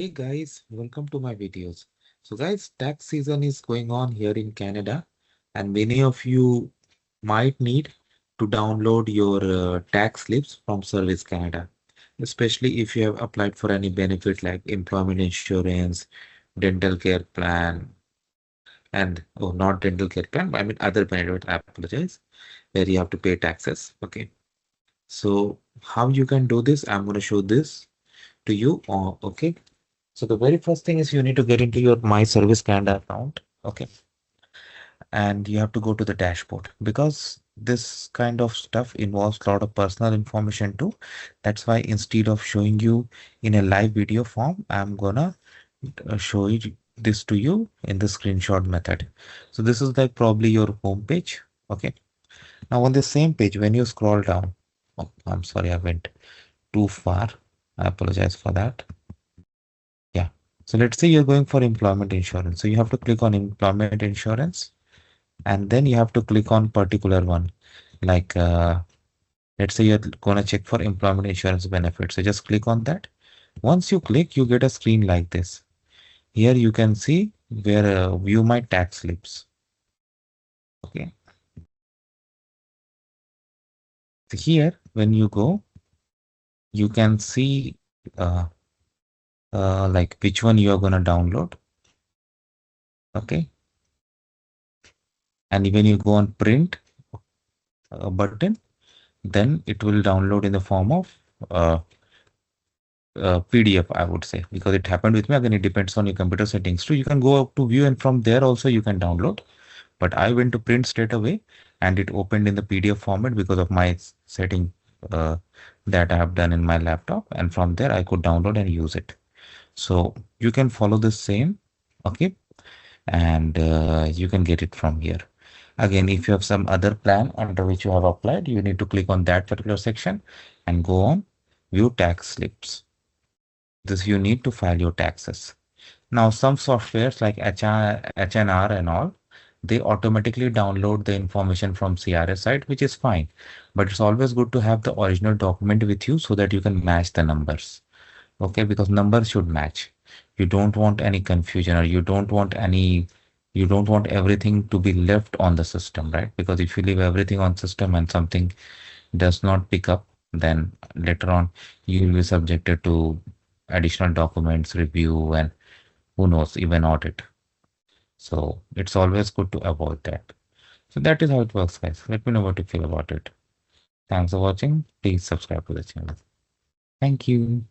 Hey guys, welcome to my videos. So guys, tax season is going on here in Canada and many of you might need to download your tax slips from Service Canada, especially if you have applied for any benefit like employment insurance, dental care plan, and oh, not dental care plan, I mean other benefit, I apologize, where you have to pay taxes. Okay. So how you can do this, I'm going to show this to you. Okay. So the very first thing is you need to get into your My Service Canada account. Okay. And you have to go to the dashboard because this kind of stuff involves a lot of personal information too. That's why instead of showing you in a live video form, I'm gonna show you this to you in the screenshot method. So this is like probably your home page. Okay. Now on the same page, when you scroll down, oh, I'm sorry, I went too far. I apologize for that. Yeah. So let's say you're going for employment insurance. So you have to click on employment insurance and then you have to click on particular one. Like, let's say you're going to check for employment insurance benefits. So just click on that. Once you click, you get a screen like this. Here you can see where view my tax slips. Okay. So here, when you go, you can see like which one you are going to download. Okay. And when you go on print button, then it will download in the form of uh, PDF, I would say, because it happened with me. Again, it depends on your computer settings too. You can go up to view and from there also you can download. But I went to print straight away and it opened in the PDF format because of my setting uh, that I have done in my laptop. And from there I could download and use it. So you can follow the same. Okay. And you can get it from here. Again, if you have some other plan under which you have applied, you need to click on that particular section and go on view tax slips. This you need to file your taxes. Now, some softwares like HNR and all, they automatically download the information from CRS site, which is fine. But it's always good to have the original document with you so that you can match the numbers. Okay, because numbers should match. You don't want any confusion or you don't want everything to be left on the system, right? Because if you leave everything on system and something does not pick up, then later on you will be subjected to additional documents review and who knows, even audit. So it's always good to avoid that. So that is how it works, guys. Let me know what you feel about it. Thanks for watching. Please subscribe to the channel. Thank you.